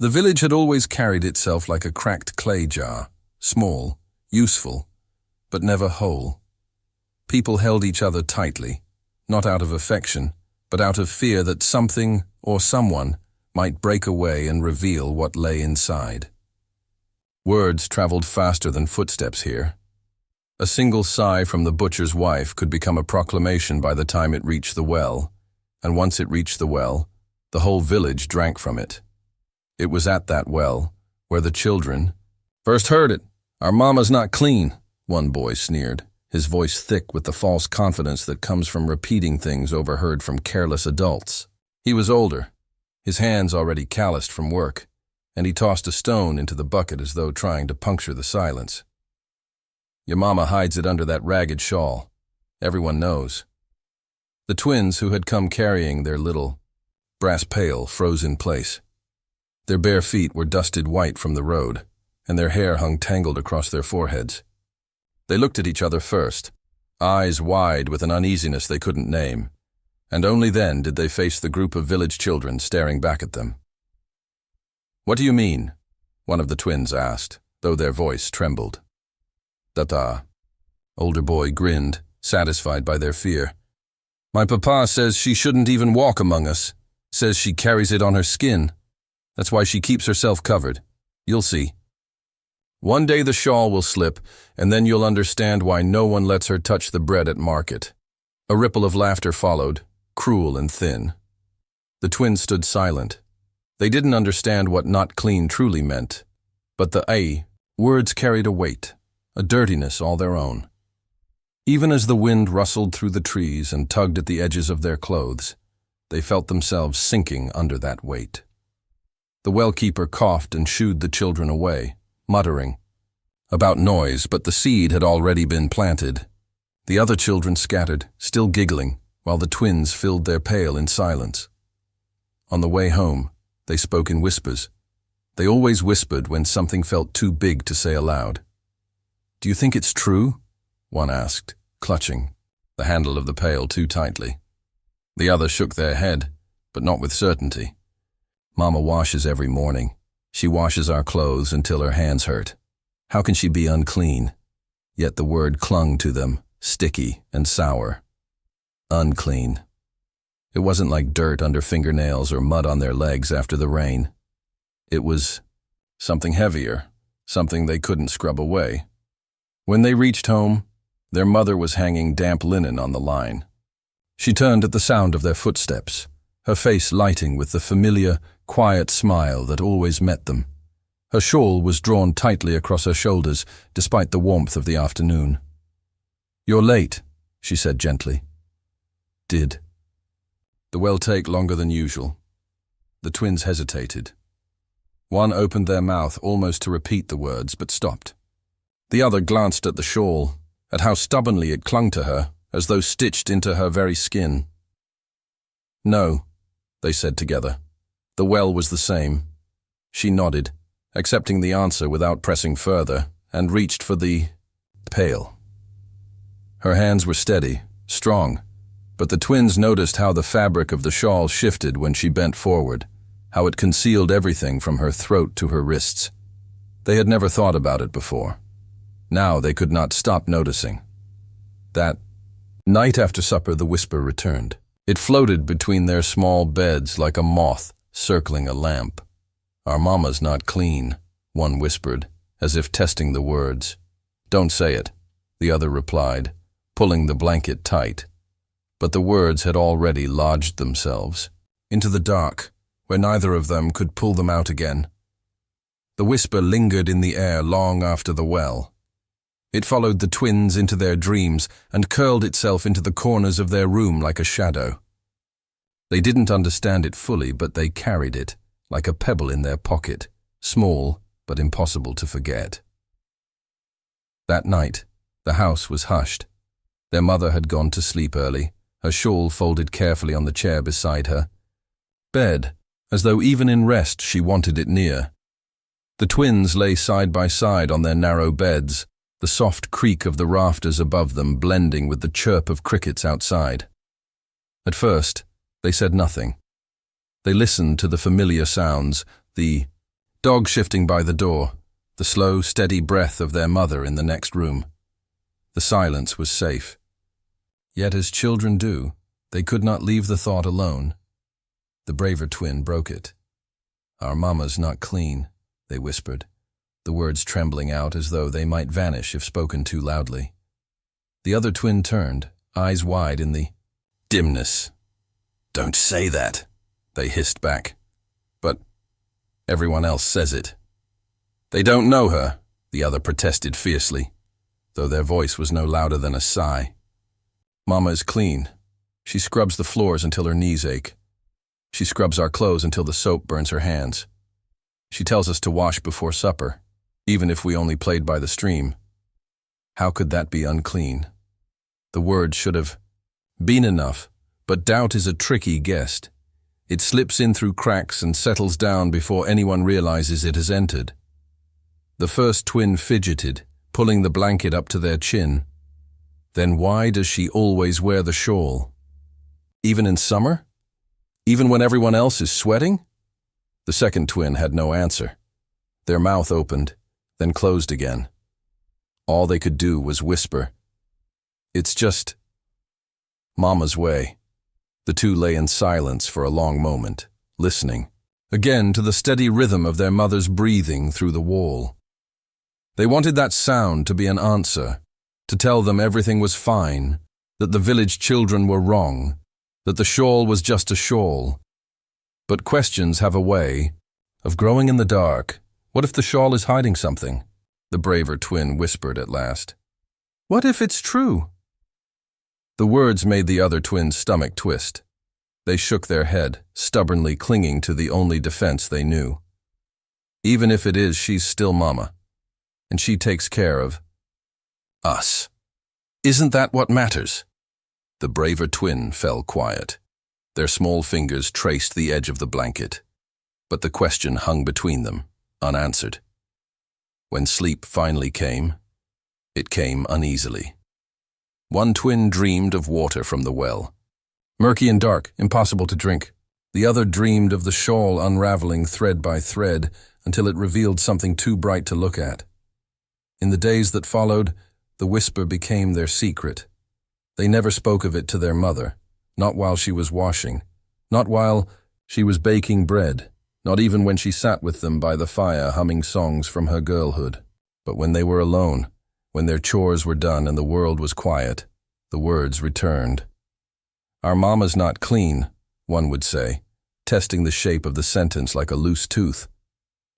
The village had always carried itself like a cracked clay jar, small, useful, but never whole. People held each other tightly, not out of affection, but out of fear that something or someone might break away and reveal what lay inside. Words traveled faster than footsteps here. A single sigh from the butcher's wife could become a proclamation by the time it reached the well, and once it reached the well, the whole village drank from it. It was at that well where the children first heard it. "Our mama's not clean," one boy sneered, his voice thick with the false confidence that comes from repeating things overheard from careless adults. He was older, his hands already calloused from work, and he tossed a stone into the bucket as though trying to puncture the silence. "Your mama hides it under that ragged shawl. Everyone knows." The twins who had come carrying their little brass pail froze in place. Their bare feet were dusted white from the road, and their hair hung tangled across their foreheads. They looked at each other first, eyes wide with an uneasiness they couldn't name, and only then did they face the group of village children staring back at them. "What do you mean?" one of the twins asked, though their voice trembled. "Tata." Older boy grinned, satisfied by their fear. "My papa says she shouldn't even walk among us, says she carries it on her skin. That's why she keeps herself covered. You'll see. One day the shawl will slip, and then you'll understand why no one lets her touch the bread at market." A ripple of laughter followed, cruel and thin. The twins stood silent. They didn't understand what not clean truly meant, but the words carried a weight, a dirtiness all their own. Even as the wind rustled through the trees and tugged at the edges of their clothes, they felt themselves sinking under that weight. The well-keeper coughed and shooed the children away, muttering about noise, but the seed had already been planted. The other children scattered, still giggling, while the twins filled their pail in silence. On the way home, they spoke in whispers. They always whispered when something felt too big to say aloud. "Do you think it's true?" one asked, clutching the handle of the pail too tightly. The others shook their head, but not with certainty. "Mama washes every morning. She washes our clothes until her hands hurt. How can she be unclean?" Yet the word clung to them, sticky and sour. Unclean. It wasn't like dirt under fingernails or mud on their legs after the rain. It was something heavier, something they couldn't scrub away. When they reached home, their mother was hanging damp linen on the line. She turned at the sound of their footsteps, her face lighting with the familiar, quiet smile that always met them. Her shawl was drawn tightly across her shoulders, despite the warmth of the afternoon. "You're late," she said gently. "Did the well take longer than usual?" The twins hesitated. One opened their mouth almost to repeat the words, but stopped. The other glanced at the shawl, at how stubbornly it clung to her, as though stitched into her very skin. "No," they said together. The well was the same. She nodded, accepting the answer without pressing further, and reached for the pail. Her hands were steady, strong, but the twins noticed how the fabric of the shawl shifted when she bent forward, how it concealed everything from her throat to her wrists. They had never thought about it before. Now they could not stop noticing. That night after supper, the whisper returned. It floated between their small beds like a moth circling a lamp. "Our mama's not clean," one whispered, as if testing the words. "Don't say it," the other replied, pulling the blanket tight. But the words had already lodged themselves into the dark, where neither of them could pull them out again. The whisper lingered in the air long after the well. It followed the twins into their dreams and curled itself into the corners of their room like a shadow. They didn't understand it fully, but they carried it, like a pebble in their pocket, small but impossible to forget. That night, the house was hushed. Their mother had gone to sleep early, her shawl folded carefully on the chair beside her. Bed, as though even in rest she wanted it near. The twins lay side by side on their narrow beds, the soft creak of the rafters above them blending with the chirp of crickets outside. At first, they said nothing. They listened to the familiar sounds, the Dog shifting by the door, the slow, steady breath of their mother in the next room. The silence was safe. Yet as children do, they could not leave the thought alone. The braver twin broke it. "Our mama's not clean," they whispered, the words trembling out as though they might vanish if spoken too loudly. The other twin turned, eyes wide in the dimness. "Don't say that," they hissed back. "But everyone else says it." "They don't know her," the other protested fiercely, though their voice was no louder than a sigh. "Mama is clean. She scrubs the floors until her knees ache. She scrubs our clothes until the soap burns her hands. She tells us to wash before supper, even if we only played by the stream. How could that be unclean?" The word should have been enough, but doubt is a tricky guest. It slips in through cracks and settles down before anyone realizes it has entered. The first twin fidgeted, pulling the blanket up to their chin. "Then why does she always wear the shawl? Even in summer? Even when everyone else is sweating?" The second twin had no answer. Their mouth opened, then closed again. All they could do was whisper, "It's just Mama's way." The two lay in silence for a long moment, listening, again to the steady rhythm of their mother's breathing through the wall. They wanted that sound to be an answer, to tell them everything was fine, that the village children were wrong, that the shawl was just a shawl. But questions have a way of growing in the dark. "What if the shawl is hiding something?" the braver twin whispered at last. "What if it's true?" The words made the other twin's stomach twist. They shook their head, stubbornly clinging to the only defense they knew. "Even if it is, she's still Mama, and she takes care of us. Isn't that what matters?" The braver twin fell quiet. Their small fingers traced the edge of the blanket, but the question hung between them, unanswered. When sleep finally came, it came uneasily. One twin dreamed of water from the well. Murky and dark, impossible to drink. The other dreamed of the shawl unraveling thread by thread until it revealed something too bright to look at. In the days that followed, the whisper became their secret. They never spoke of it to their mother, not while she was washing, not while she was baking bread, not even when she sat with them by the fire humming songs from her girlhood. But when they were alone, when their chores were done and the world was quiet, the words returned. "Our mama's not clean," one would say, testing the shape of the sentence like a loose tooth.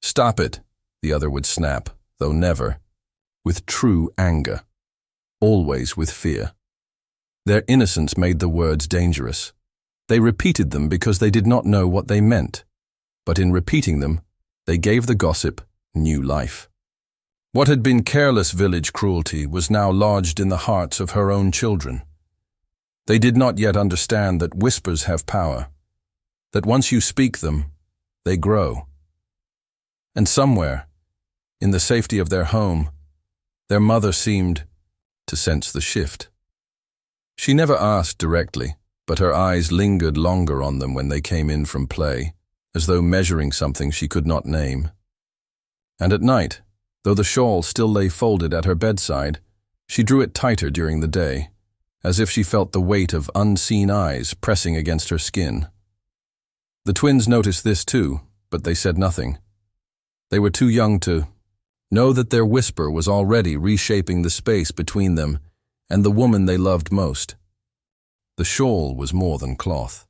"Stop it," the other would snap, though never with true anger, always with fear. Their innocence made the words dangerous. They repeated them because they did not know what they meant, but in repeating them, they gave the gossip new life. What had been careless village cruelty was now lodged in the hearts of her own children. They did not yet understand that whispers have power, that once you speak them, they grow. And somewhere, in the safety of their home, their mother seemed to sense the shift. She never asked directly, but her eyes lingered longer on them when they came in from play, as though measuring something she could not name. And at night, though the shawl still lay folded at her bedside, she drew it tighter during the day, as if she felt the weight of unseen eyes pressing against her skin. The twins noticed this too, but they said nothing. They were too young to know that their whisper was already reshaping the space between them and the woman they loved most. The shawl was more than cloth.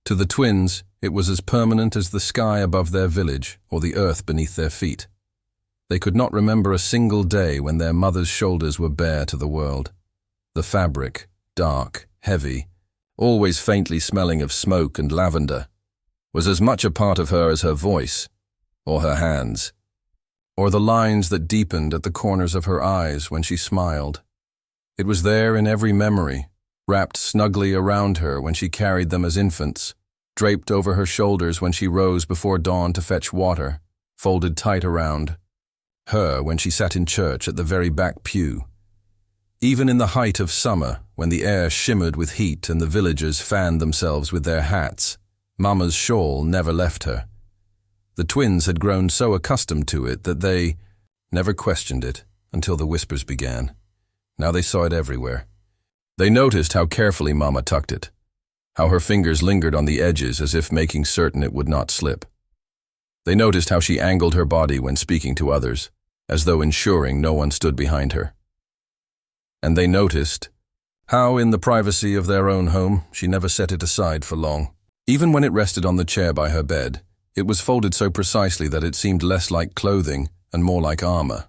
To the twins, it was as permanent as the sky above their village or the earth beneath their feet. They could not remember a single day when their mother's shoulders were bare to the world. The fabric, dark, heavy, always faintly smelling of smoke and lavender, was as much a part of her as her voice, or her hands, or the lines that deepened at the corners of her eyes when she smiled. It was there in every memory, wrapped snugly around her when she carried them as infants, draped over her shoulders when she rose before dawn to fetch water, folded tight around her when she sat in church at the very back pew. Even in the height of summer, when the air shimmered with heat and the villagers fanned themselves with their hats, Mama's shawl never left her. The twins had grown so accustomed to it that they never questioned it until the whispers began. Now they saw it everywhere. They noticed how carefully Mama tucked it, how her fingers lingered on the edges as if making certain it would not slip. They noticed how she angled her body when speaking to others, as though ensuring no one stood behind her. And they noticed how, in the privacy of their own home, she never set it aside for long. Even when it rested on the chair by her bed, it was folded so precisely that it seemed less like clothing and more like armor.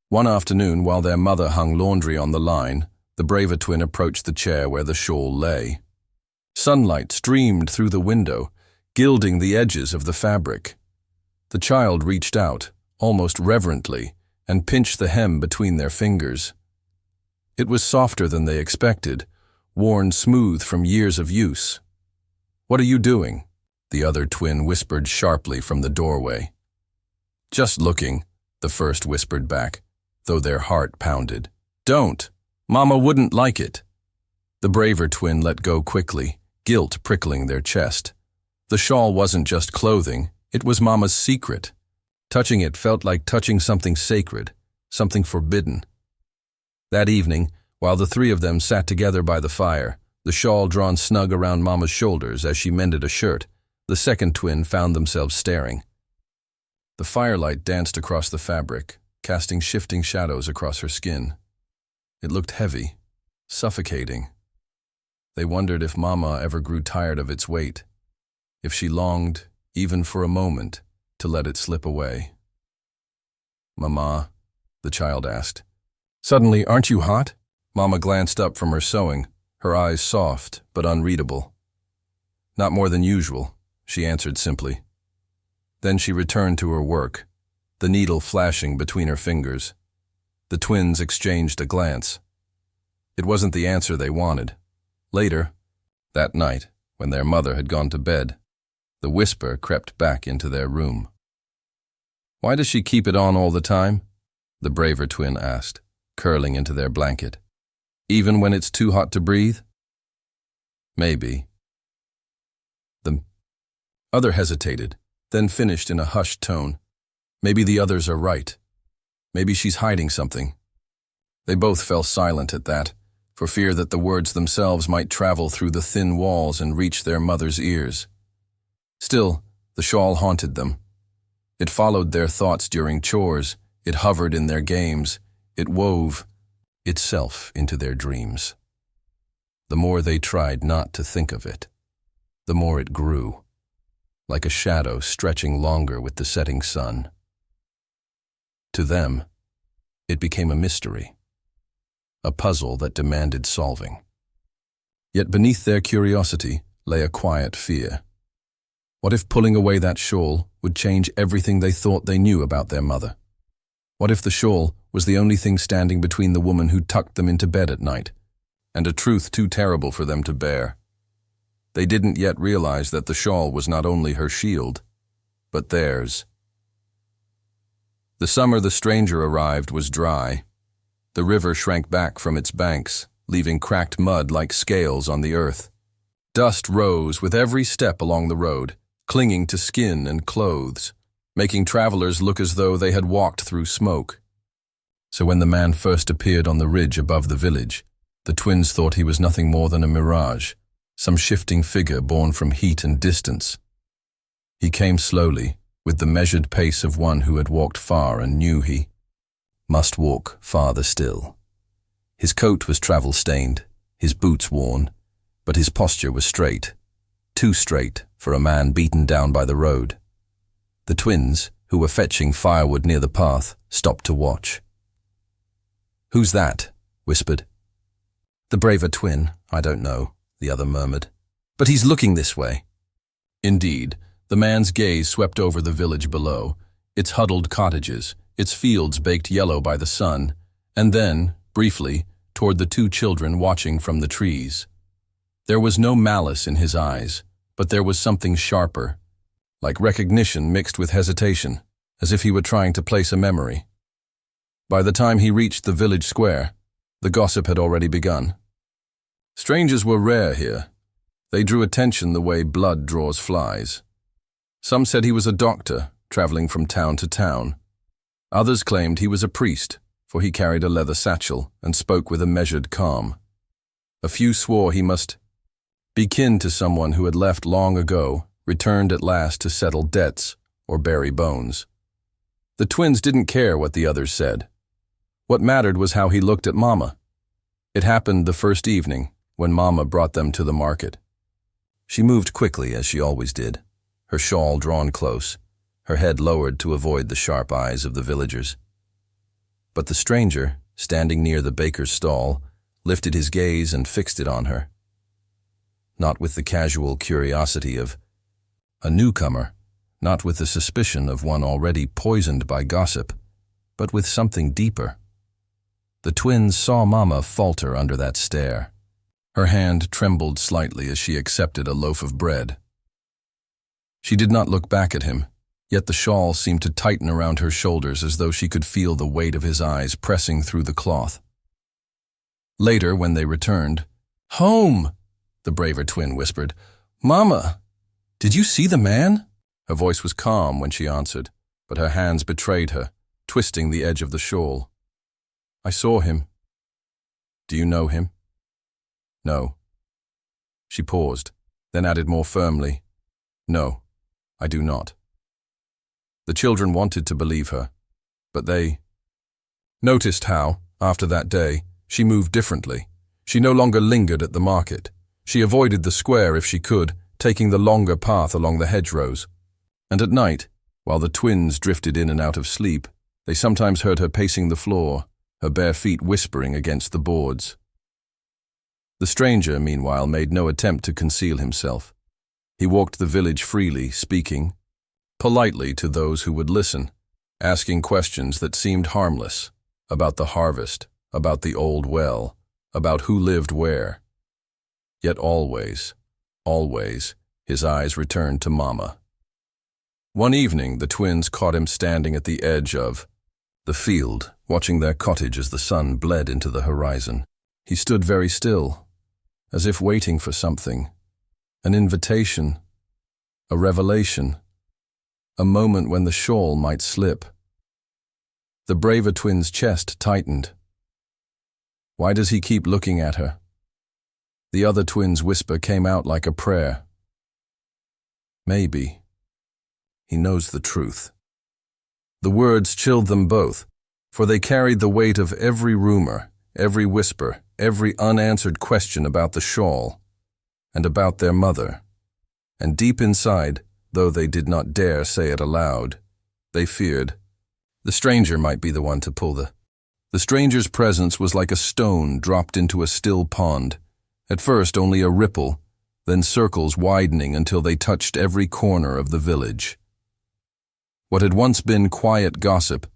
One afternoon, while their mother hung laundry on the line, the braver twin approached the chair where the shawl lay. Sunlight streamed through the window, gilding the edges of the fabric. The child reached out, almost reverently, and pinched the hem between their fingers. It was softer than they expected, worn smooth from years of use. "What are you doing?" the other twin whispered sharply from the doorway. "Just looking," the first whispered back, though their heart pounded. "Don't! Mama wouldn't like it." The braver twin let go quickly, guilt prickling their chest. The shawl wasn't just clothing, it was Mama's secret. Touching it felt like touching something sacred, something forbidden. That evening, while the three of them sat together by the fire, the shawl drawn snug around Mama's shoulders as she mended a shirt, the second twin found themselves staring. The firelight danced across the fabric, casting shifting shadows across her skin. It looked heavy, suffocating. They wondered if Mama ever grew tired of its weight, if she longed, even for a moment, to let it slip away. "Mama," the child asked. Suddenly, "Aren't you hot?" Mama glanced up from her sewing, her eyes soft but unreadable. "Not more than usual," she answered simply. Then she returned to her work, the needle flashing between her fingers. The twins exchanged a glance. It wasn't the answer they wanted. Later, that night, when their mother had gone to bed, the whisper crept back into their room. "Why does she keep it on all the time?" the braver twin asked, curling into their blanket. "Even when it's too hot to breathe?" "Maybe." The other hesitated, then finished in a hushed tone. "Maybe the others are right. Maybe she's hiding something." They both fell silent at that, for fear that the words themselves might travel through the thin walls and reach their mother's ears. Still, the shawl haunted them. It followed their thoughts during chores, it hovered in their games, it wove itself into their dreams. The more they tried not to think of it, the more it grew, like a shadow stretching longer with the setting sun. To them, it became a mystery, a puzzle that demanded solving. Yet beneath their curiosity lay a quiet fear. What if pulling away that shawl would change everything they thought they knew about their mother? What if the shawl was the only thing standing between the woman who tucked them into bed at night, and a truth too terrible for them to bear? They didn't yet realize that the shawl was not only her shield, but theirs. The summer the stranger arrived was dry. The river shrank back from its banks, leaving cracked mud like scales on the earth. Dust rose with every step along the road, clinging to skin and clothes, making travelers look as though they had walked through smoke. So when the man first appeared on the ridge above the village, the twins thought he was nothing more than a mirage, some shifting figure born from heat and distance. He came slowly, with the measured pace of one who had walked far and knew he must walk farther still. His coat was travel-stained, his boots worn, but his posture was straight, too straight for a man beaten down by the road. The twins, who were fetching firewood near the path, stopped to watch. "Who's that?" whispered. "The braver twin, I don't know," the other murmured. "But he's looking this way." Indeed, the man's gaze swept over the village below, its huddled cottages, its fields baked yellow by the sun, and then, briefly, toward the two children watching from the trees. There was no malice in his eyes, but there was something sharper, like recognition mixed with hesitation, as if he were trying to place a memory. By the time he reached the village square, the gossip had already begun. Strangers were rare here. They drew attention the way blood draws flies. Some said he was a doctor, traveling from town to town. Others claimed he was a priest, for he carried a leather satchel and spoke with a measured calm. A few swore he must be kin to someone who had left long ago, returned at last to settle debts or bury bones. The twins didn't care what the others said. What mattered was how he looked at Mama. It happened the first evening, when Mama brought them to the market. She moved quickly, as she always did, her shawl drawn close, her head lowered to avoid the sharp eyes of the villagers. But the stranger, standing near the baker's stall, lifted his gaze and fixed it on her. Not with the casual curiosity of a newcomer, not with the suspicion of one already poisoned by gossip, but with something deeper. The twins saw Mama falter under that stare. Her hand trembled slightly as she accepted a loaf of bread. She did not look back at him, yet the shawl seemed to tighten around her shoulders as though she could feel the weight of his eyes pressing through the cloth. Later, when they returned, "Home!" the braver twin whispered. "Mama, did you see the man?" Her voice was calm when she answered, but her hands betrayed her, twisting the edge of the shawl. "I saw him." "Do you know him?" "No." She paused, then added more firmly, "No, I do not." The children wanted to believe her, but they noticed how, after that day, she moved differently. She no longer lingered at the market. She avoided the square if she could, taking the longer path along the hedgerows. And at night, while the twins drifted in and out of sleep, they sometimes heard her pacing the floor, her bare feet whispering against the boards. The stranger, meanwhile, made no attempt to conceal himself. He walked the village freely, speaking politely to those who would listen, asking questions that seemed harmless, about the harvest, about the old well, about who lived where. Yet always, his eyes returned to Mama. One evening, the twins caught him standing at the edge of the field, watching their cottage as the sun bled into the horizon. He stood very still, as if waiting for something, an invitation, a revelation, a moment when the shawl might slip. The braver twin's chest tightened. Why does he keep looking at her? The other twin's whisper came out like a prayer. Maybe. He knows the truth. The words chilled them both, for they carried the weight of every rumor, every whisper, every unanswered question about the shawl, and about their mother. And deep inside, though they did not dare say it aloud, they feared the stranger might be the one to pull the stranger's presence was like a stone dropped into a still pond, at first only a ripple, then circles widening until they touched every corner of the village. What had once been quiet gossip,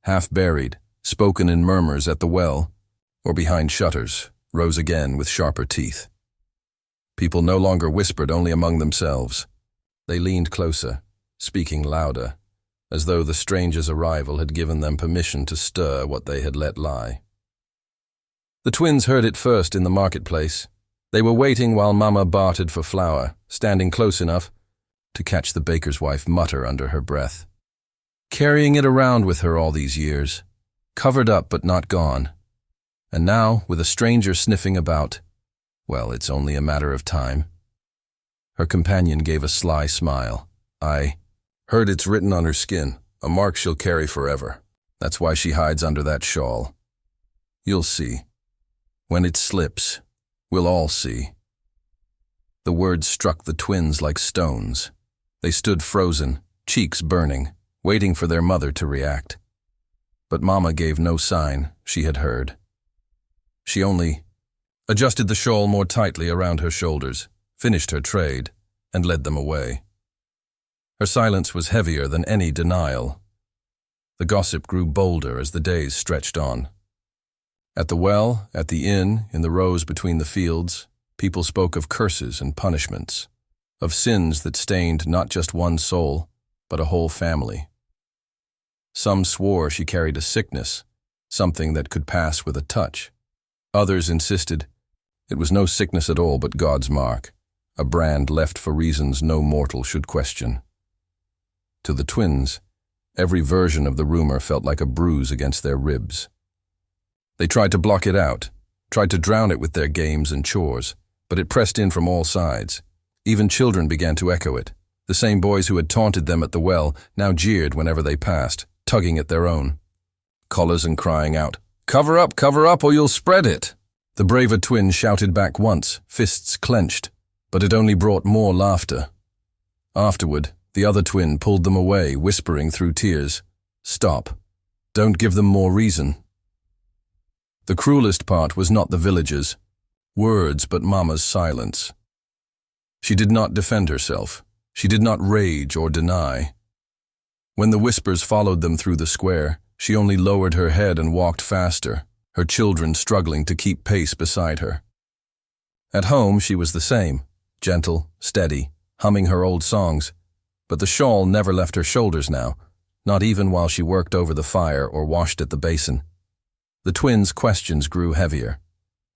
half buried, spoken in murmurs at the well, or behind shutters, rose again with sharper teeth. People no longer whispered only among themselves. They leaned closer, speaking louder, as though the stranger's arrival had given them permission to stir what they had let lie. The twins heard it first in the marketplace. They were waiting while Mama bartered for flour, standing close enough to catch the baker's wife mutter under her breath. Carrying it around with her all these years, covered up but not gone. And now, with a stranger sniffing about, well, it's only a matter of time. Her companion gave a sly smile. "I heard it's written on her skin, a mark she'll carry forever. That's why she hides under that shawl. You'll see. When it slips, we'll all see." The words struck the twins like stones. They stood frozen, cheeks burning, waiting for their mother to react. But Mama gave no sign she had heard. She only adjusted the shawl more tightly around her shoulders, finished her trade, and led them away. Her silence was heavier than any denial. The gossip grew bolder as the days stretched on. At the well, at the inn, in the rows between the fields, people spoke of curses and punishments, of sins that stained not just one soul, but a whole family. Some swore she carried a sickness, something that could pass with a touch. Others insisted it was no sickness at all but God's mark, a brand left for reasons no mortal should question. To the twins, every version of the rumor felt like a bruise against their ribs. They tried to block it out, tried to drown it with their games and chores, but it pressed in from all sides. Even children began to echo it. The same boys who had taunted them at the well now jeered whenever they passed, tugging at their own collars and crying out, cover up, or you'll spread it." The braver twin shouted back once, fists clenched, but it only brought more laughter. Afterward, the other twin pulled them away, whispering through tears, "Stop. Don't give them more reason." The cruelest part was not the villagers' words, but Mama's silence. She did not defend herself. She did not rage or deny. When the whispers followed them through the square, she only lowered her head and walked faster, her children struggling to keep pace beside her. At home, she was the same, gentle, steady, humming her old songs, but the shawl never left her shoulders now, not even while she worked over the fire or washed at the basin. The twins' questions grew heavier.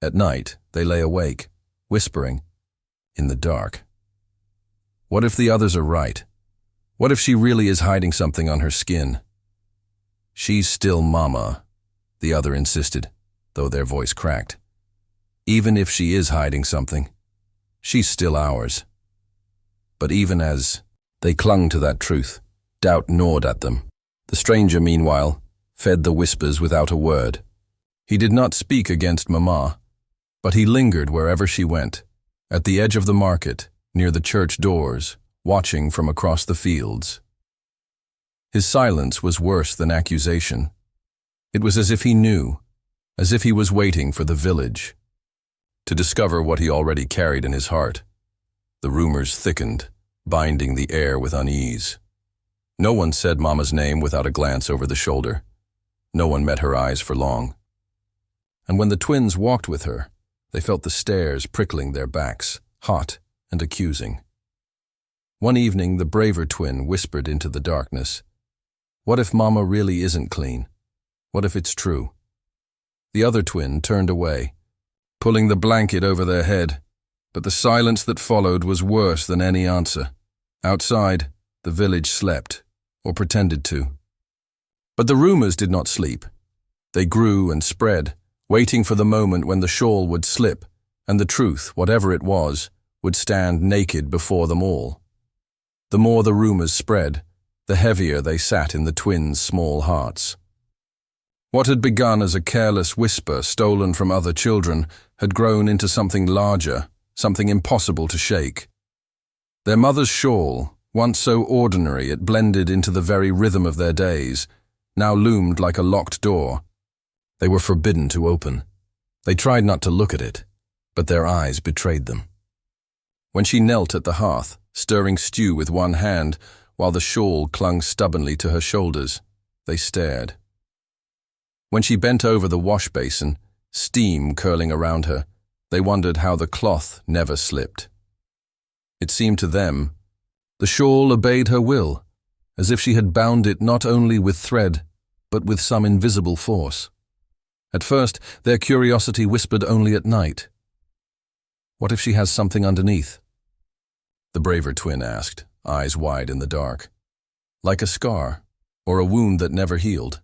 At night, they lay awake, whispering, in the dark. What if the others are right? What if she really is hiding something on her skin? "She's still Mama," the other insisted, though their voice cracked. "Even if she is hiding something, she's still ours." But even as they clung to that truth, doubt gnawed at them. The stranger, meanwhile, fed the whispers without a word. He did not speak against Mama, but he lingered wherever she went, at the edge of the market, near the church doors, watching from across the fields. His silence was worse than accusation. It was as if he knew, as if he was waiting for the village to discover what he already carried in his heart. The rumors thickened, binding the air with unease. No one said Mama's name without a glance over the shoulder. No one met her eyes for long. And when the twins walked with her, they felt the stares prickling their backs, hot and accusing. One evening, the braver twin whispered into the darkness, "What if Mama really isn't clean? What if it's true?" The other twin turned away, pulling the blanket over their head, but the silence that followed was worse than any answer. Outside, the village slept, or pretended to. But the rumors did not sleep. They grew and spread, waiting for the moment when the shawl would slip, and the truth, whatever it was, would stand naked before them all. The more the rumors spread, the heavier they sat in the twins' small hearts. What had begun as a careless whisper stolen from other children had grown into something larger, something impossible to shake. Their mother's shawl, once so ordinary it blended into the very rhythm of their days, now loomed like a locked door. They were forbidden to open. They tried not to look at it, but their eyes betrayed them. When she knelt at the hearth, stirring stew with one hand, while the shawl clung stubbornly to her shoulders, they stared. When she bent over the wash basin, steam curling around her, they wondered how the cloth never slipped. It seemed to them, the shawl obeyed her will, as if she had bound it not only with thread, but with some invisible force. At first, their curiosity whispered only at night. "What if she has something underneath?" The braver twin asked, eyes wide in the dark. "Like a scar, or a wound that never healed?"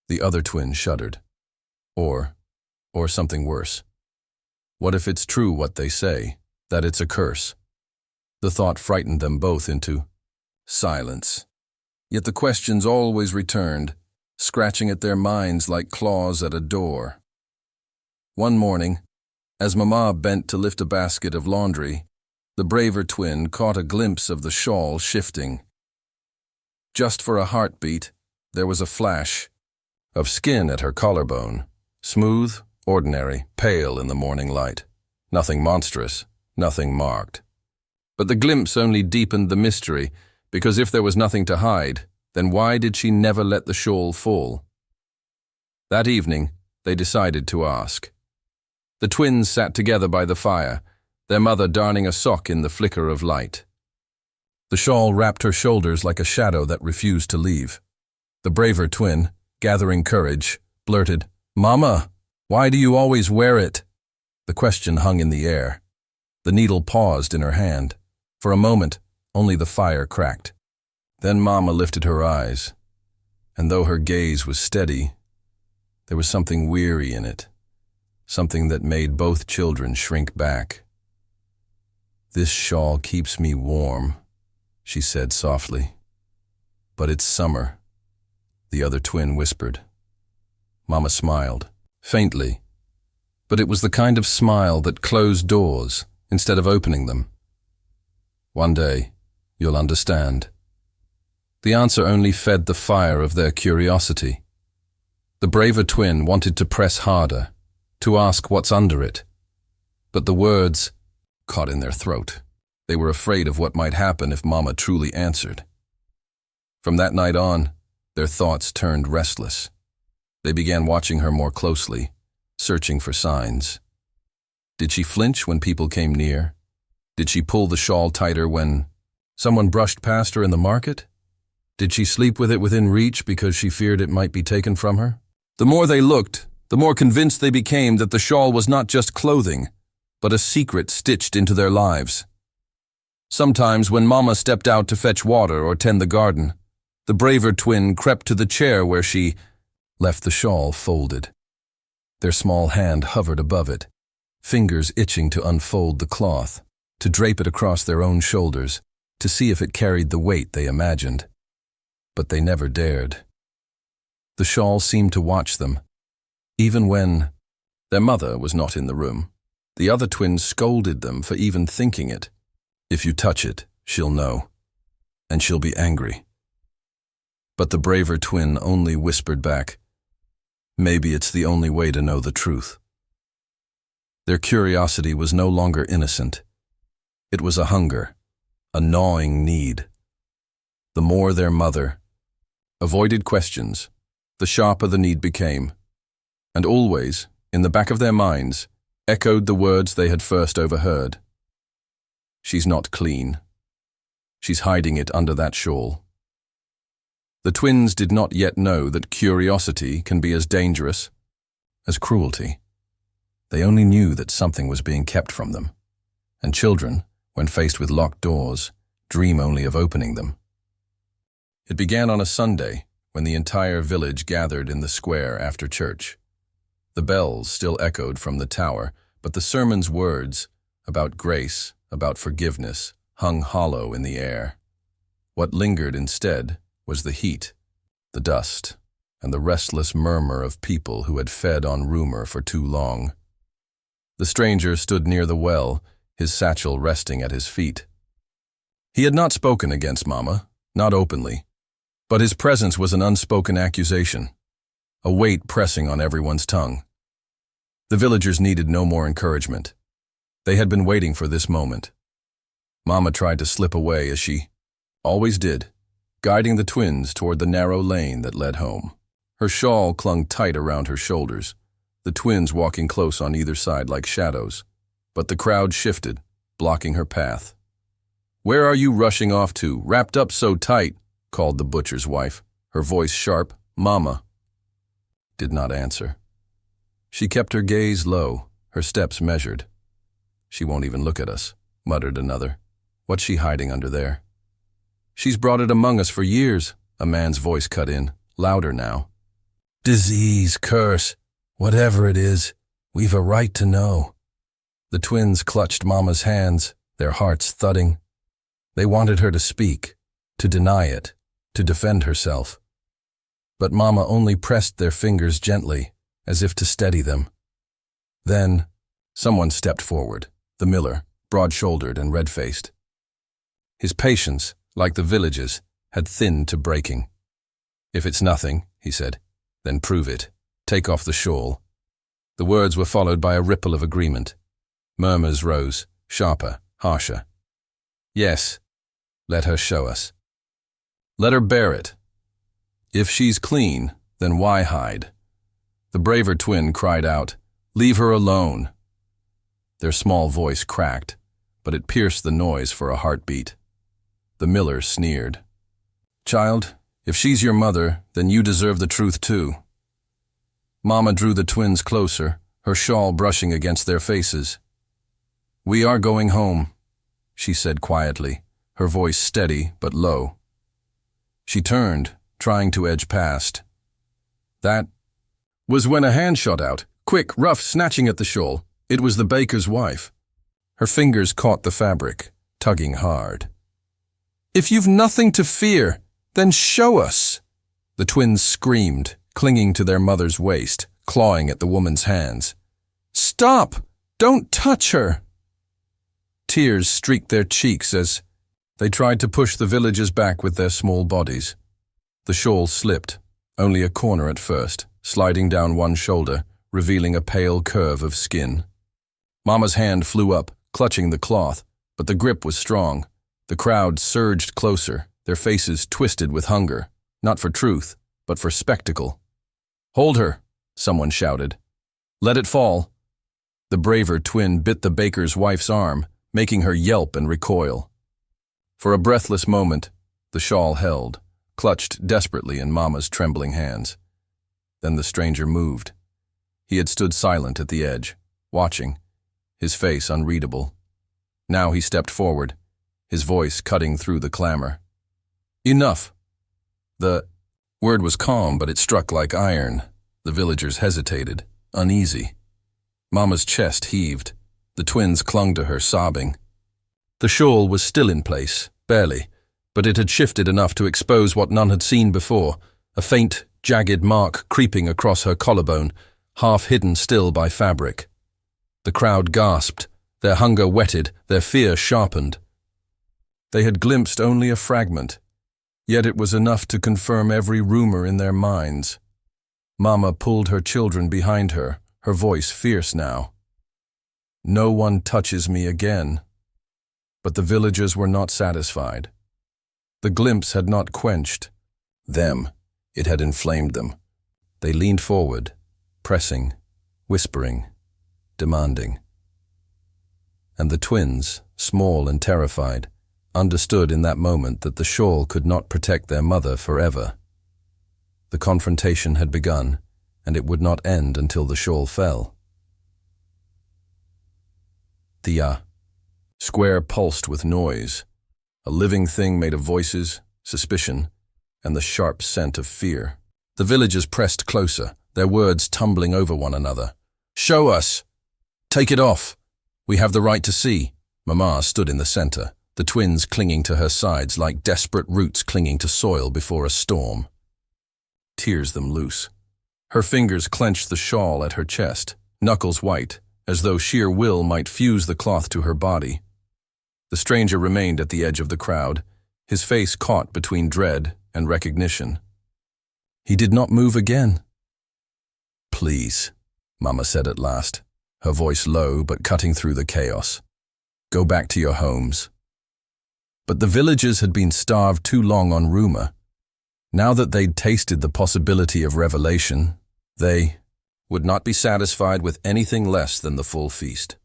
The other twin shuddered. Or something worse. What if it's true what they say, that it's a curse? The thought frightened them both into silence. Yet the questions always returned, scratching at their minds like claws at a door. One morning, as Mama bent to lift a basket of laundry, the braver twin caught a glimpse of the shawl shifting. Just for a heartbeat, there was a flash of skin at her collarbone, smooth, ordinary, pale in the morning light. Nothing monstrous, nothing marked. But the glimpse only deepened the mystery, because if there was nothing to hide, then why did she never let the shawl fall? That evening, they decided to ask. The twins sat together by the fire, their mother darning a sock in the flicker of light. The shawl wrapped her shoulders like a shadow that refused to leave. The braver twin, gathering courage, blurted, "Mama, why do you always wear it?" The question hung in the air. The needle paused in her hand. For a moment, only the fire cracked. Then Mama lifted her eyes, and though her gaze was steady, there was something weary in it, something that made both children shrink back. "This shawl keeps me warm," she said softly. "But it's summer," the other twin whispered. Mama smiled, faintly, but it was the kind of smile that closed doors instead of opening them. "One day, you'll understand." The answer only fed the fire of their curiosity. The braver twin wanted to press harder, to ask what's under it. But the words caught in their throat. They were afraid of what might happen if Mama truly answered. From that night on, their thoughts turned restless. They began watching her more closely, searching for signs. Did she flinch when people came near? Did she pull the shawl tighter when someone brushed past her in the market? Did she sleep with it within reach because she feared it might be taken from her? The more they looked, the more convinced they became that the shawl was not just clothing, but a secret stitched into their lives. Sometimes when Mama stepped out to fetch water or tend the garden, the braver twin crept to the chair where she left the shawl folded. Their small hand hovered above it, fingers itching to unfold the cloth, to drape it across their own shoulders, to see if it carried the weight they imagined. But they never dared. The shawl seemed to watch them, even when their mother was not in the room. The other twins scolded them for even thinking it. "If you touch it, she'll know, and she'll be angry." But the braver twin only whispered back, "Maybe it's the only way to know the truth." Their curiosity was no longer innocent. It was a hunger, a gnawing need. The more their mother avoided questions, the sharper the need became, and always, in the back of their minds, echoed the words they had first overheard. "She's not clean. She's hiding it under that shawl." The twins did not yet know that curiosity can be as dangerous as cruelty. They only knew that something was being kept from them, and children, when faced with locked doors, dream only of opening them. It began on a Sunday, when the entire village gathered in the square after church. The bells still echoed from the tower, but the sermon's words, about grace, about forgiveness, hung hollow in the air. What lingered instead was the heat, the dust, and the restless murmur of people who had fed on rumor for too long. The stranger stood near the well, his satchel resting at his feet. He had not spoken against Mama, not openly, but his presence was an unspoken accusation, a weight pressing on everyone's tongue. The villagers needed no more encouragement. They had been waiting for this moment. Mama tried to slip away as she always did, guiding the twins toward the narrow lane that led home. Her shawl clung tight around her shoulders, the twins walking close on either side like shadows. But the crowd shifted, blocking her path. "Where are you rushing off to, wrapped up so tight?" called the butcher's wife, her voice sharp. Mama did not answer. She kept her gaze low, her steps measured. "She won't even look at us," muttered another. "What's she hiding under there?" "She's brought it among us for years," a man's voice cut in, louder now. "Disease, curse, whatever it is, we've a right to know." The twins clutched Mama's hands, their hearts thudding. They wanted her to speak, to deny it, to defend herself. But Mama only pressed their fingers gently, as if to steady them. Then, someone stepped forward, the miller, broad-shouldered and red-faced. His patience, like the village's, had thinned to breaking. "If it's nothing," he said, "then prove it. Take off the shawl." The words were followed by a ripple of agreement. Murmurs rose, sharper, harsher. "Yes, let her show us. Let her bear it. If she's clean, then why hide?" The braver twin cried out, "Leave her alone." Their small voice cracked, but it pierced the noise for a heartbeat. The miller sneered. "Child, if she's your mother, then you deserve the truth too." Mama drew the twins closer, her shawl brushing against their faces. "We are going home," she said quietly, her voice steady but low. She turned, trying to edge past. That was when a hand shot out, quick, rough, snatching at the shawl. It was the baker's wife. Her fingers caught the fabric, tugging hard. "If you've nothing to fear, then show us!" The twins screamed, clinging to their mother's waist, clawing at the woman's hands. "Stop! Don't touch her!" Tears streaked their cheeks as they tried to push the villagers back with their small bodies. The shawl slipped, only a corner at first, sliding down one shoulder, revealing a pale curve of skin. Mama's hand flew up, clutching the cloth, but the grip was strong. The crowd surged closer, their faces twisted with hunger, not for truth, but for spectacle. "Hold her," someone shouted. "Let it fall." The braver twin bit the baker's wife's arm, making her yelp and recoil. For a breathless moment, the shawl held, clutched desperately in Mama's trembling hands. Then the stranger moved. He had stood silent at the edge, watching, his face unreadable. Now he stepped forward, his voice cutting through the clamor. "Enough!" The word was calm, but it struck like iron. The villagers hesitated, uneasy. Mama's chest heaved. The twins clung to her, sobbing. The shawl was still in place, barely, but it had shifted enough to expose what none had seen before, a faint, jagged mark creeping across her collarbone, half hidden still by fabric. The crowd gasped, their hunger whetted, their fear sharpened. They had glimpsed only a fragment, yet it was enough to confirm every rumor in their minds. Mama pulled her children behind her, her voice fierce now. "No one touches me again." But the villagers were not satisfied. The glimpse had not quenched them, it had inflamed them. They leaned forward, pressing, whispering, demanding. And the twins, small and terrified, understood in that moment that the shawl could not protect their mother forever. The confrontation had begun, and it would not end until the shawl fell. The square pulsed with noise, a living thing made of voices, suspicion, and the sharp scent of fear. The villagers pressed closer, their words tumbling over one another. "Show us! Take it off! We have the right to see." Mama stood in the center, the twins clinging to her sides like desperate roots clinging to soil before a storm. Tears them loose. Her fingers clenched the shawl at her chest, knuckles white, as though sheer will might fuse the cloth to her body. The stranger remained at the edge of the crowd, his face caught between dread and recognition. He did not move again. "Please," Mama said at last, her voice low but cutting through the chaos. "Go back to your homes." But the villagers had been starved too long on rumor. Now that they'd tasted the possibility of revelation, they would not be satisfied with anything less than the full feast.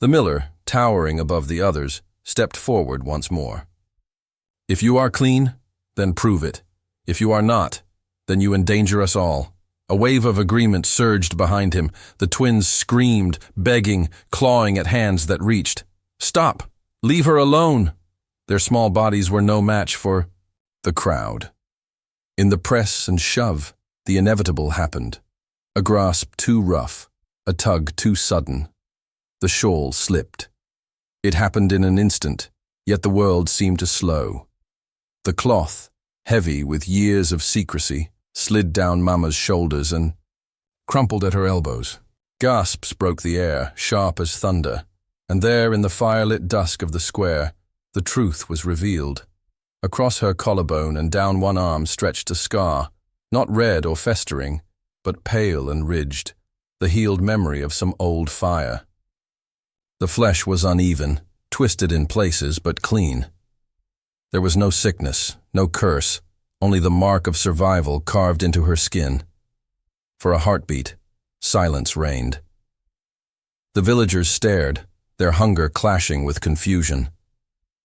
The miller, towering above the others, stepped forward once more. "If you are clean, then prove it. If you are not, then you endanger us all." A wave of agreement surged behind him. The twins screamed, begging, clawing at hands that reached. "Stop! Leave her alone!" Their small bodies were no match for the crowd. In the press and shove, the inevitable happened. A grasp too rough, a tug too sudden. The shawl slipped. It happened in an instant, yet the world seemed to slow. The cloth, heavy with years of secrecy, slid down Mama's shoulders and crumpled at her elbows. Gasps broke the air, sharp as thunder, and there in the firelit dusk of the square, the truth was revealed. Across her collarbone and down one arm stretched a scar, not red or festering, but pale and ridged, the healed memory of some old fire. The flesh was uneven, twisted in places, but clean. There was no sickness, no curse, only the mark of survival carved into her skin. For a heartbeat, silence reigned. The villagers stared, their hunger clashing with confusion.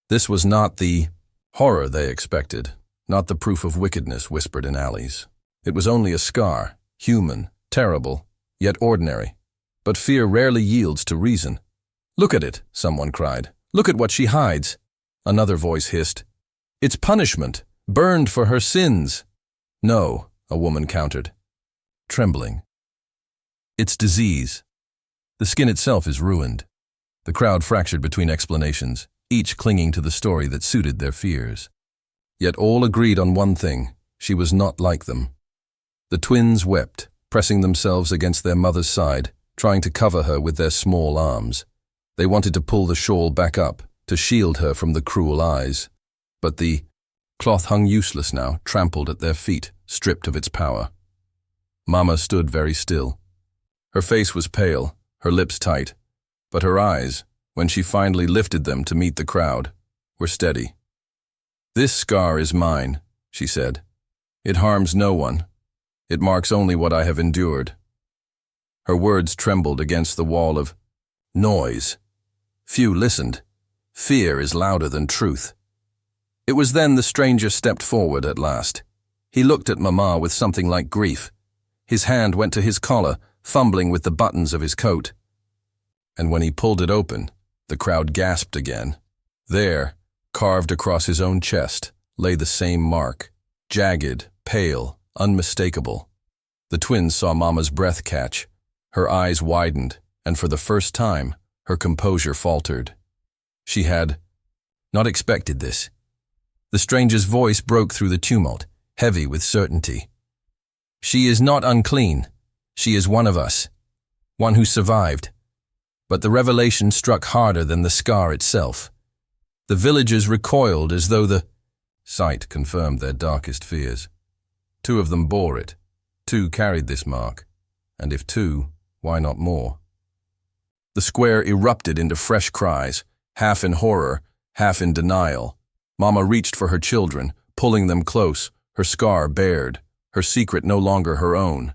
This was not the horror they expected, not the proof of wickedness whispered in alleys. It was only a scar, human, terrible, yet ordinary. But fear rarely yields to reason. "Look at it," someone cried. "Look at what she hides." Another voice hissed, "It's punishment. Burned for her sins. No, a woman countered, trembling. It's disease. The skin itself is ruined. The crowd fractured between explanations, each clinging to the story that suited their fears. Yet all agreed on one thing: she was not like them. The twins wept, pressing themselves against their mother's side, trying to cover her with their small arms. They wanted to pull the shawl back up, to shield her from the cruel eyes. But the cloth hung useless now, trampled at their feet, stripped of its power. Mama stood very still. Her face was pale, her lips tight, but her eyes, when she finally lifted them to meet the crowd, were steady. "This scar is mine," she said. "It harms no one. It marks only what I have endured." Her words trembled against the wall of noise. Few listened. Fear is louder than truth. It was then the stranger stepped forward at last. He looked at Mama with something like grief. His hand went to his collar, fumbling with the buttons of his coat. And when he pulled it open, the crowd gasped again. There, carved across his own chest, lay the same mark, jagged, pale, unmistakable. The twins saw Mama's breath catch. Her eyes widened, and for the first time, her composure faltered. She had not expected this. The stranger's voice broke through the tumult, heavy with certainty. "She is not unclean. She is one of us, one who survived." But the revelation struck harder than the scar itself. The villagers recoiled as though the sight confirmed their darkest fears. 2 of them bore it. 2 carried this mark. And if 2, why not more? The square erupted into fresh cries, half in horror, half in denial. Mama reached for her children, pulling them close, her scar bared, her secret no longer her own.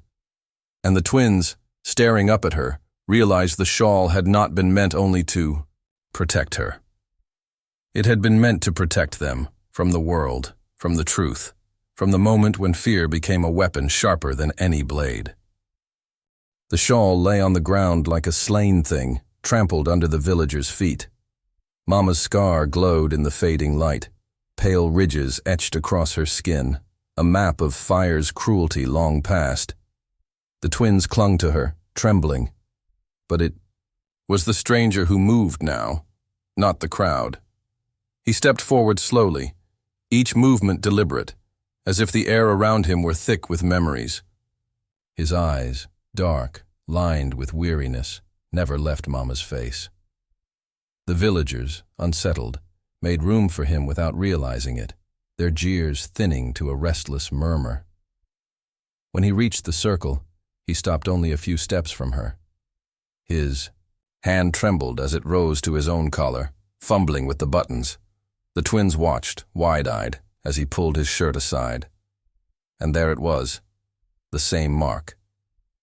And the twins, staring up at her, realized the shawl had not been meant only to protect her. It had been meant to protect them from the world, from the truth, from the moment when fear became a weapon sharper than any blade. The shawl lay on the ground like a slain thing, trampled under the villagers' feet. Mama's scar glowed in the fading light, pale ridges etched across her skin, a map of fire's cruelty long past. The twins clung to her, trembling. But it was the stranger who moved now, not the crowd. He stepped forward slowly, each movement deliberate, as if the air around him were thick with memories. His eyes, dark, lined with weariness, never left Mama's face. The villagers, unsettled, made room for him without realizing it, their jeers thinning to a restless murmur. When he reached the circle, he stopped only a few steps from her. His hand trembled as it rose to his own collar, fumbling with the buttons. The twins watched, wide-eyed, as he pulled his shirt aside. And there it was, the same mark.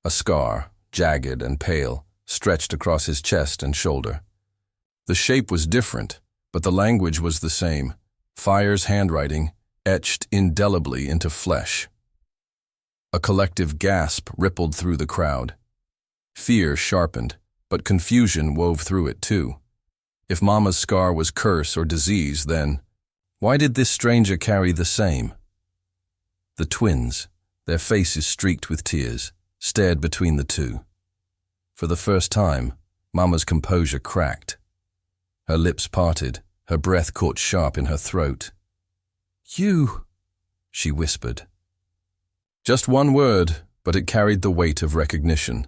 A scar, jagged and pale, stretched across his chest and shoulder. The shape was different, but the language was the same, fire's handwriting, etched indelibly into flesh. A collective gasp rippled through the crowd. Fear sharpened, but confusion wove through it too. If Mama's scar was curse or disease, then why did this stranger carry the same? The twins, their faces streaked with tears, stared between the 2. For the first time, Mama's composure cracked. Her lips parted, her breath caught sharp in her throat. "You," she whispered. Just one word, but it carried the weight of recognition.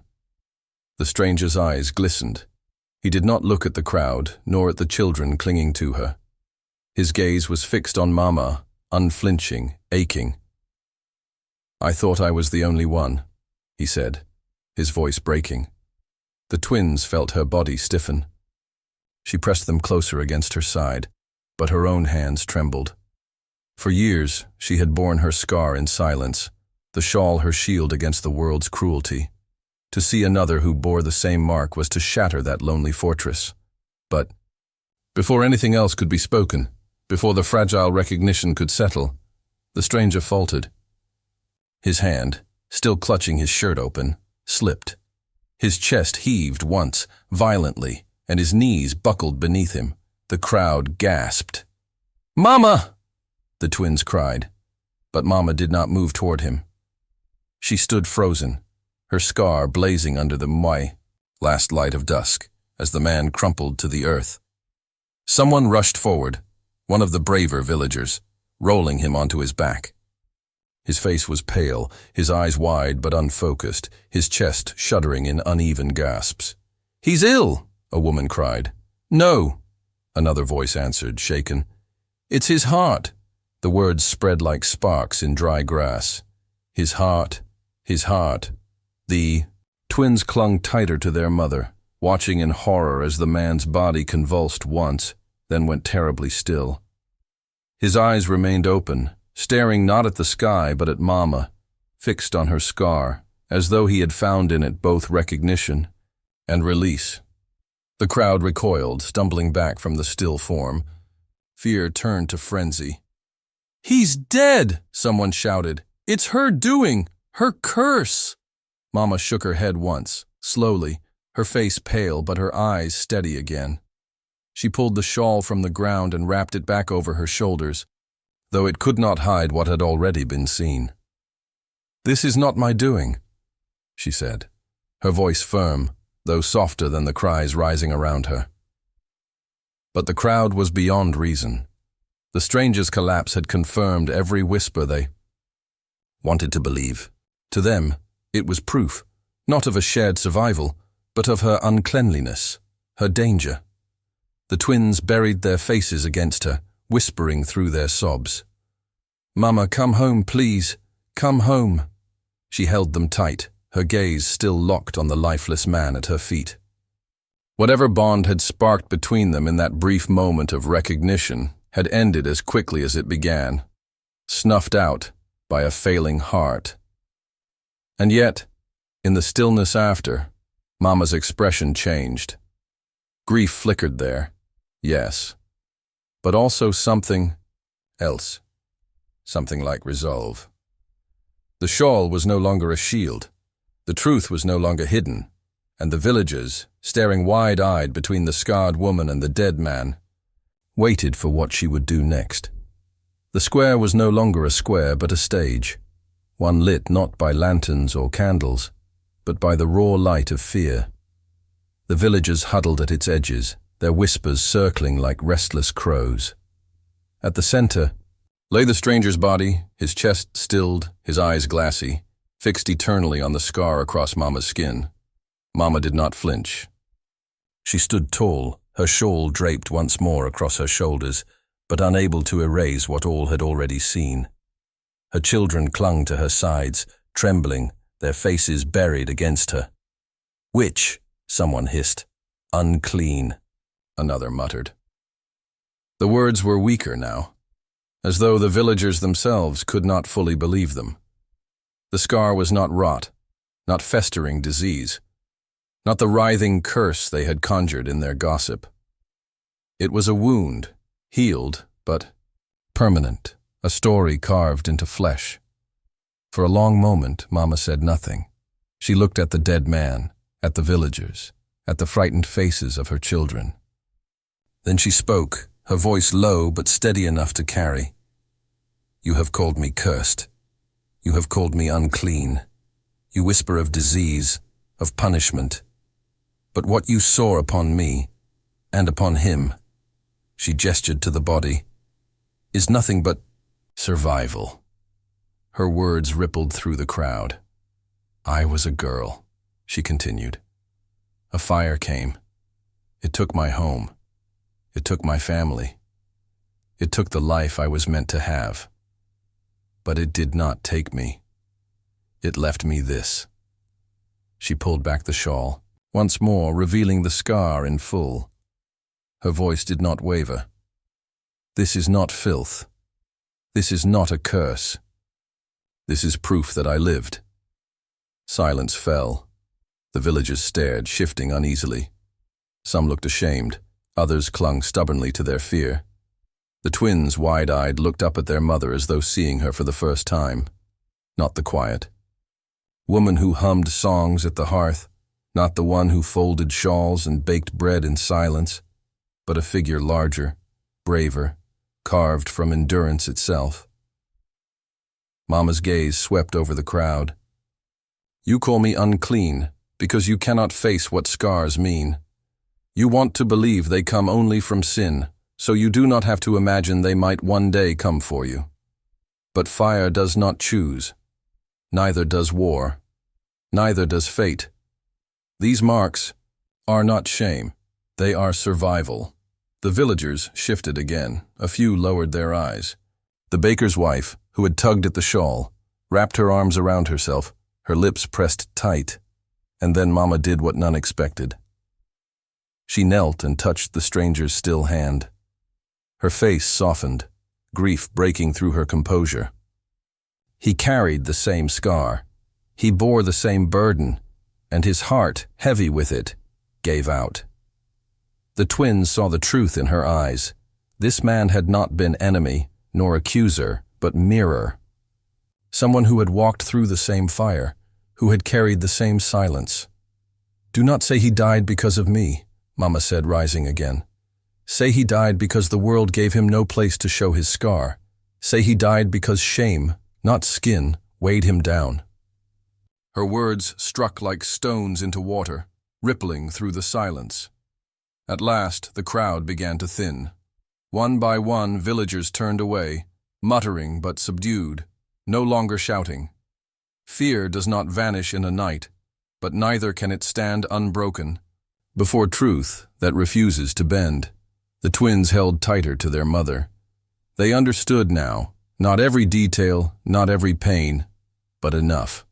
The stranger's eyes glistened. He did not look at the crowd, nor at the children clinging to her. His gaze was fixed on Mama, unflinching, aching. "I thought I was the only one," he said, his voice breaking. The twins felt her body stiffen. She pressed them closer against her side, but her own hands trembled. For years, she had borne her scar in silence, the shawl her shield against the world's cruelty. To see another who bore the same mark was to shatter that lonely fortress. But before anything else could be spoken, before the fragile recognition could settle, the stranger faltered. His hand, still clutching his shirt open, slipped. His chest heaved once, violently, and his knees buckled beneath him. The crowd gasped. "Mama!" the twins cried, but Mama did not move toward him. She stood frozen, her scar blazing under the last light of dusk, as the man crumpled to the earth. Someone rushed forward, one of the braver villagers, rolling him onto his back. His face was pale, his eyes wide but unfocused, his chest shuddering in uneven gasps. "He's ill!" a woman cried. "No," another voice answered, shaken. "It's his heart." The words spread like sparks in dry grass. His heart, his heart. The twins clung tighter to their mother, watching in horror as the man's body convulsed once, then went terribly still. His eyes remained open, staring not at the sky but at Mama, fixed on her scar, as though he had found in it both recognition and release. The crowd recoiled, stumbling back from the still form. Fear turned to frenzy. "He's dead!" someone shouted. "It's her doing! Her curse!" Mama shook her head once, slowly, her face pale but her eyes steady again. She pulled the shawl from the ground and wrapped it back over her shoulders, though it could not hide what had already been seen. "This is not my doing," she said, her voice firm, though softer than the cries rising around her. But the crowd was beyond reason. The stranger's collapse had confirmed every whisper they wanted to believe. To them, it was proof, not of a shared survival, but of her uncleanliness, her danger. The twins buried their faces against her, whispering through their sobs. "Mama, come home, please. Come home." She held them tight, her gaze still locked on the lifeless man at her feet. Whatever bond had sparked between them in that brief moment of recognition had ended as quickly as it began, snuffed out by a failing heart. And yet, in the stillness after, Mama's expression changed. Grief flickered there, yes, but also something else, something like resolve. The shawl was no longer a shield, the truth was no longer hidden, and the villagers, staring wide-eyed between the scarred woman and the dead man, waited for what she would do next. The square was no longer a square but a stage, one lit not by lanterns or candles, but by the raw light of fear. The villagers huddled at its edges, their whispers circling like restless crows. At the center lay the stranger's body, his chest stilled, his eyes glassy, fixed eternally on the scar across Mama's skin. Mama did not flinch. She stood tall, her shawl draped once more across her shoulders, but unable to erase what all had already seen. Her children clung to her sides, trembling, their faces buried against her. "Witch," someone hissed. "Unclean," another muttered. The words were weaker now, as though the villagers themselves could not fully believe them. The scar was not rot, not festering disease, not the writhing curse they had conjured in their gossip. It was a wound, healed, but permanent, a story carved into flesh. For a long moment, Mama said nothing. She looked at the dead man, at the villagers, at the frightened faces of her children. Then she spoke, her voice low but steady enough to carry. "You have called me cursed. You have called me unclean. You whisper of disease, of punishment. But what you saw upon me, and upon him," she gestured to the body, "is nothing but survival." Her words rippled through the crowd. "I was a girl," she continued. "A fire came. It took my home. It took my family. It took the life I was meant to have. But it did not take me. It left me this." She pulled back the shawl, once more revealing the scar in full. Her voice did not waver. "This is not filth. This is not a curse. This is proof that I lived." Silence fell. The villagers stared, shifting uneasily. Some looked ashamed, others clung stubbornly to their fear. The twins, wide-eyed, looked up at their mother as though seeing her for the first time. Not the quiet woman who hummed songs at the hearth, not the one who folded shawls and baked bread in silence, but a figure larger, braver, carved from endurance itself. Mama's gaze swept over the crowd. You call me unclean because you cannot face what scars mean. You want to believe they come only from sin, so you do not have to imagine they might one day come for you. But fire does not choose. Neither does war. Neither does fate. These marks are not shame. They are survival. The villagers shifted again. A few lowered their eyes. The baker's wife, who had tugged at the shawl, wrapped her arms around herself, her lips pressed tight, and then Mama did what none expected. She knelt and touched the stranger's still hand. Her face softened, grief breaking through her composure. He carried the same scar. He bore the same burden, and his heart, heavy with it, gave out. The twins saw the truth in her eyes. This man had not been enemy, nor accuser, but mirror. Someone who had walked through the same fire, who had carried the same silence. Do not say he died because of me, Mama said, rising again. Say he died because the world gave him no place to show his scar. Say he died because shame, not skin, weighed him down. Her words struck like stones into water, rippling through the silence. At last, the crowd began to thin. One by one, villagers turned away, muttering but subdued, no longer shouting. Fear does not vanish in a night, but neither can it stand unbroken. Before truth that refuses to bend, the twins held tighter to their mother. They understood now, not every detail, not every pain, but enough.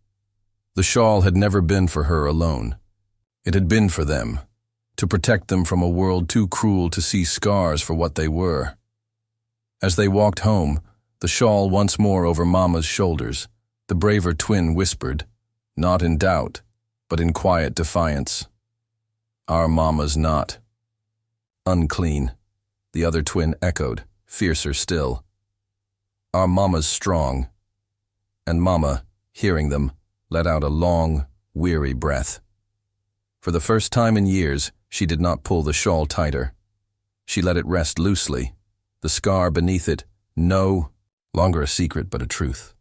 The shawl had never been for her alone. It had been for them, to protect them from a world too cruel to see scars for what they were. As they walked home, the shawl once more over Mama's shoulders, the braver twin whispered, not in doubt, but in quiet defiance. Our Mama's not unclean, the other twin echoed, fiercer still. Our Mama's strong. And Mama, hearing them, let out a long, weary breath. For the first time in years, she did not pull the shawl tighter. She let it rest loosely, the scar beneath it, no longer a secret but a truth.